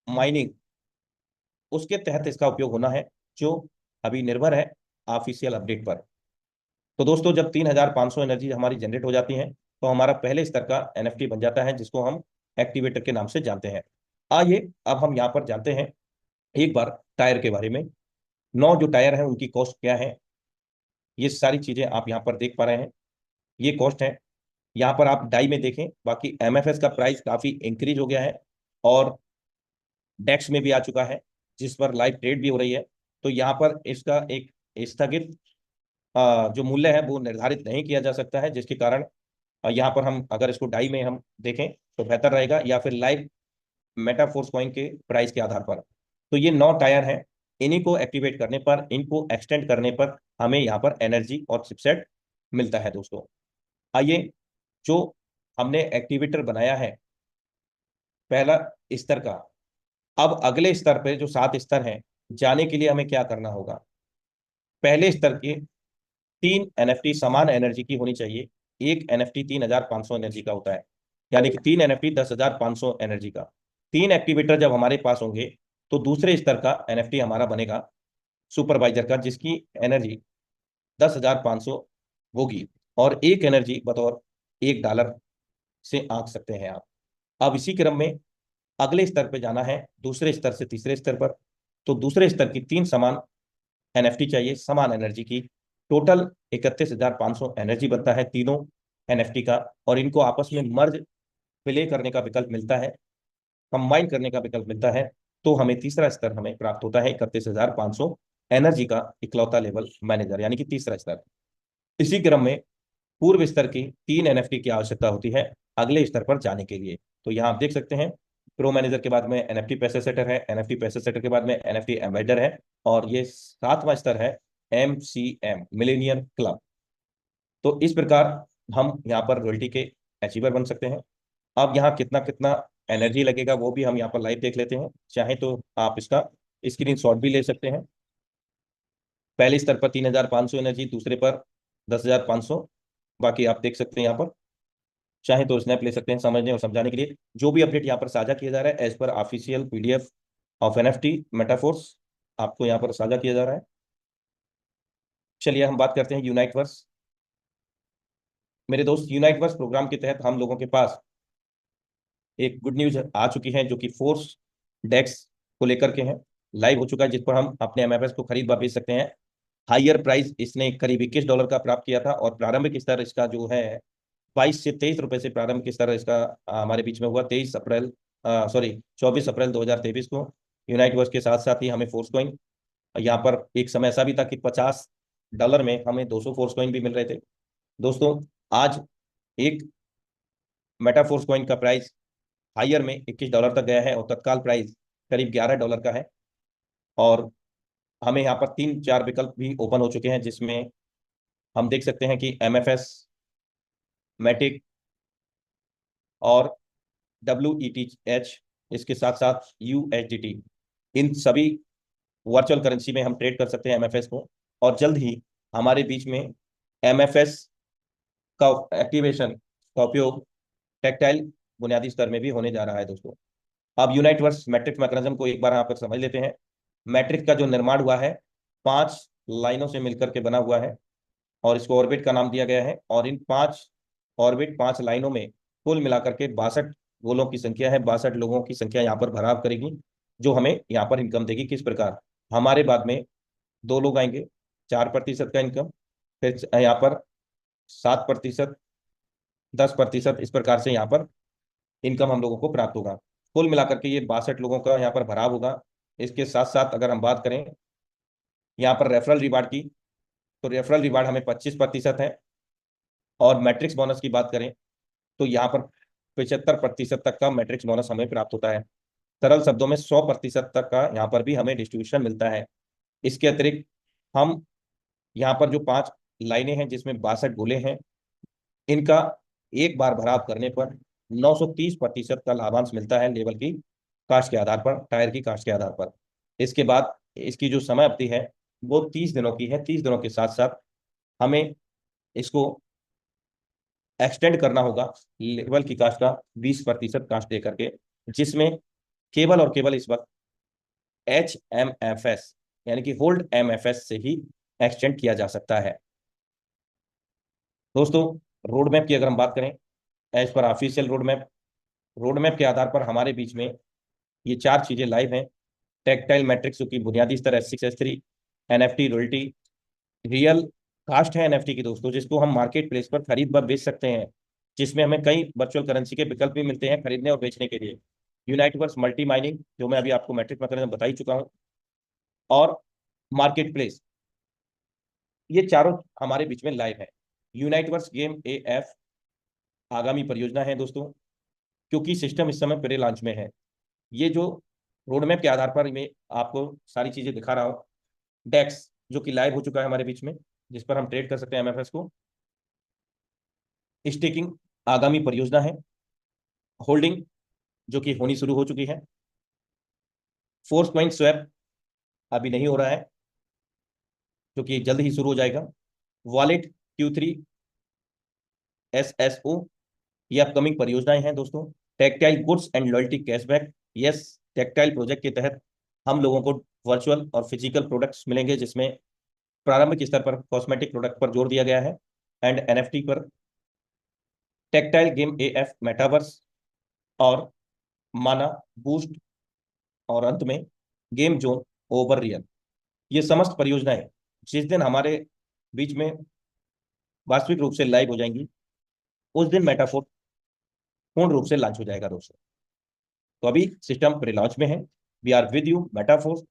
माइनिंग, उसके तहत इसका उपयोग होना है, जो अभी निर्भर है ऑफिशियल अपडेट पर। तो दोस्तों जब 3500 एनर्जी हमारी जनरेट हो जाती है तो हमारा पहले स्तर का एनएफटी बन जाता है, जिसको हम एक्टिवेटर के नाम से जानते हैं। आइए अब हम यहाँ पर जानते हैं एक बार टायर के बारे में। 9 जो टायर हैं उनकी कॉस्ट क्या है, ये सारी चीजें आप यहाँ पर देख पा रहे हैं, ये कॉस्ट है। यहाँ पर आप डाई में देखें, बाकी एमएफएस का प्राइस काफी इंक्रीज हो गया है और डेक्स में भी आ चुका है, जिस पर लाइव ट्रेड भी हो रही है। तो यहाँ पर इसका एक स्थगित जो मूल्य है वो निर्धारित नहीं किया जा सकता है, जिसके कारण यहाँ पर हम अगर इसको डाई में हम देखें तो बेहतर रहेगा, या फिर लाइव मेटाफोर्स कॉइन के प्राइस के आधार पर। तो ये 9 टायर हैं, इन्हीं को एक्टिवेट करने पर, इनको एक्सटेंड करने पर हमें यहाँ पर एनर्जी और चिपसेट मिलता है दोस्तों। आइए, जो हमने एक्टिवेटर बनाया है पहला स्तर का, अब अगले स्तर पे जो 7 स्तर हैं जाने के लिए हमें क्या करना होगा। पहले स्तर के 3 एनएफटी समान एनर्जी की होनी चाहिए। एक एनएफटी 3500 एनर्जी का होता है, यानी कि 3 एनएफटी 10,500 एनर्जी का। 3 एक्टिवेटर जब हमारे पास होंगे तो दूसरे स्तर का एनएफटी हमारा बनेगा सुपरवाइजर का, जिसकी एनर्जी 10,500 होगी, और एक एनर्जी बतौर $1 से आंक सकते हैं आप। अब इसी क्रम में अगले स्तर पर जाना है, दूसरे स्तर से तीसरे स्तर पर। तो दूसरे स्तर की 3 समान एनएफटी चाहिए, समान एनर्जी की। टोटल 31,500 एनर्जी बनता है तीनों एनएफटी का, और इनको आपस में मर्ज प्ले करने का विकल्प मिलता है, कंबाइन करने का विकल्प मिलता है। तो हमें तीसरा स्तर हमें प्राप्त होता है 31,500 एनर्जी का इकलौता लेवल मैनेजर, यानी कि तीसरा स्तर। इसी क्रम में पूर्व स्तर की 3 एनएफटी की आवश्यकता होती है अगले स्तर पर जाने के लिए। तो यहाँ आप देख सकते हैं, प्रो मैनेजर के बाद में एनएफटी पैसे सेटर है, एनएफटी पैसे सेटर के बाद में एनएफटी एम्बेडर है, और ये 7वां स्तर है एमसीएम मिलेनियर क्लब। तो इस प्रकार हम यहाँ पर रॉयल्टी के अचीवर बन सकते हैं। अब यहाँ कितना कितना एनर्जी लगेगा वो भी हम यहाँ पर लाइव देख लेते हैं, चाहे तो आप इसका स्क्रीन शॉट भी ले सकते हैं। पहले स्तर पर 3500 एनर्जी, दूसरे पर 10,500, बाकी आप देख सकते हैं यहाँ पर, चाहे तो स्नैप ले सकते हैं समझने और समझाने के लिए। जो भी अपडेट यहाँ पर साझा किया जा रहा है as per official PDF of NFT Metaforce आपको यहाँ पर साझा किया जा रहा है। चलिए हम बात करते हैं यूनाइटवर्स। मेरे दोस्त, यूनाइटवर्स प्रोग्राम के तहत हम लोगों के पास एक गुड न्यूज आ चुकी है, जो कि फोर्स डेक्स को लेकर के हैं, लाइव हो चुका है, जिस पर हम अपने एमएफएस को खरीद व बेच सकते हैं। हायर प्राइस इसने करीब $21 का प्राप्त किया था, और प्रारंभिक स्तर इसका जो है 22 से 23 रुपए से प्रारंभिक स्तर इसका हमारे बीच में हुआ 24 अप्रैल 2023 को। यूनाइटवर्स के साथ साथ ही हमें फोर्स कॉइन, यहाँ पर एक समय ऐसा भी था कि $50 में हमें 200 फोर्स कॉइन भी मिल रहे थे। दोस्तों आज एक मेटाफोर्स कॉइन का प्राइस हायर में $21 तक गया है, और तत्काल प्राइस करीब $11 का है। और हमें यहाँ पर 3-4 विकल्प भी ओपन हो चुके हैं, जिसमें हम देख सकते हैं कि एमएफएस, मैटिक और WETH, इसके साथ साथ USDT, इन सभी वर्चुअल करेंसी में हम ट्रेड कर सकते हैं एमएफएस को। और जल्द ही हमारे बीच में एमएफएस का एक्टिवेशन का उपयोग टेक्टाइल बुनियादी स्तर में भी होने जा रहा है दोस्तों। अब यूनाइटवर्स मैट्रिक्स मैकेनिज्म को एक बार यहाँ पर समझ लेते हैं। मैट्रिक्स का जो निर्माण हुआ है 5 लाइनों से मिलकर के बना हुआ है, और इसको ऑर्बिट का नाम दिया गया है। और इन 5 ऑर्बिट 5 लाइनों में कुल मिलाकर के 62 गोलों की संख्या है, 62 लोगों की संख्या यहाँ पर भराव करेगी, जो हमें यहाँ पर इनकम देगी। किस प्रकार, हमारे बाद में 2 लोग आएंगे, 4% का इनकम, फिर यहाँ पर 7%, 10%, इस प्रकार से यहाँ पर इनकम हम लोगों को प्राप्त होगा। कुल मिलाकर के ये 62 लोगों का यहाँ पर भराव होगा। इसके साथ साथ अगर हम बात करें यहाँ पर रेफरल रिवार्ड की, तो रेफरल रिवार्ड हमें 25% है। और मैट्रिक्स बोनस की बात करें तो यहाँ पर 75% तक का मैट्रिक्स बोनस हमें प्राप्त होता है। सरल शब्दों में 100% तक का यहाँ पर भी हमें डिस्ट्रीब्यूशन मिलता है। इसके अतिरिक्त हम यहाँ पर जो 5 लाइनें हैं जिसमें 62 गोले हैं, इनका एक बार भराव करने पर 930% का लाभांश मिलता है लेवल की कास्ट के आधार पर, टायर की कास्ट के आधार पर। इसके बाद इसकी जो समय अवधि है वो 30 दिनों की है। 30 दिनों के साथ साथ हमें इसको एक्सटेंड करना होगा लेवल की कास्ट का 20% कास्ट दे करके, जिसमें केवल और केवल इस वक्त HMFS यानी कि होल्ड MFS से ही एक्सटेंड किया जा सकता है। दोस्तों, रोड मैप की अगर हम बात करें, as per official road map के आधार पर हमारे बीच में ये 4 चीजें लाइव हैं। टेक्टाइल मैट्रिक्स जो कि बुनियादी स्तर S6 S3, NFT royalty, real cost है NFT की दोस्तों, जिसको हम मार्केट प्लेस पर खरीद व बेच सकते हैं, जिसमें हमें कई वर्चुअल करेंसी के विकल्प भी मिलते हैं खरीदने और बेचने के लिए। यूनाइटवर्स मल्टी माइनिंग, जो मैं अभी आपको मैट्रिक मैकेनिज्म बता ही चुका हूँ, और मार्केट प्लेस, ये चारों हमारे बीच में लाइव है। यूनाइटवर्स गेम AF आगामी परियोजना है दोस्तों, क्योंकि सिस्टम इस समय प्री लॉन्च में है। ये जो रोड मैप के आधार पर मैं आपको सारी चीजें दिखा रहा हूँ, डेक्स जो कि लाइव हो चुका है हमारे बीच में, जिस पर हम ट्रेड कर सकते हैं MFS को, स्टेकिंग आगामी परियोजना है, होल्डिंग जो कि होनी शुरू हो चुकी है, फोर्स पॉइंट स्वैप अभी नहीं हो रहा है जो कि जल्द ही शुरू हो जाएगा, वॉलेट Q3 SSO, ये अपकमिंग परियोजनाएं हैं दोस्तों। Tactile goods and loyalty cashback, yes, tactile project के तहत हम लोगों को वर्चुअल और फिजिकल प्रोडक्ट्स मिलेंगे, जिसमें प्रारंभिक स्तर पर कॉस्मेटिक प्रोडक्ट पर जोर दिया गया है, एंड NFT पर, टेक्टाइल गेम AF मेटावर्स, और माना बूस्ट, और अंत में गेम जोन ओवर रियल। ये समस्त परियोजनाएं जिस दिन हमारे बीच में वास्तविक रूप से लाइव हो जाएंगी, उस दिन मेटाफोर पूर्ण रूप से लॉन्च हो जाएगा दोस्तों। तो अभी सिस्टम प्री लॉन्च में है। We are with you metaphor.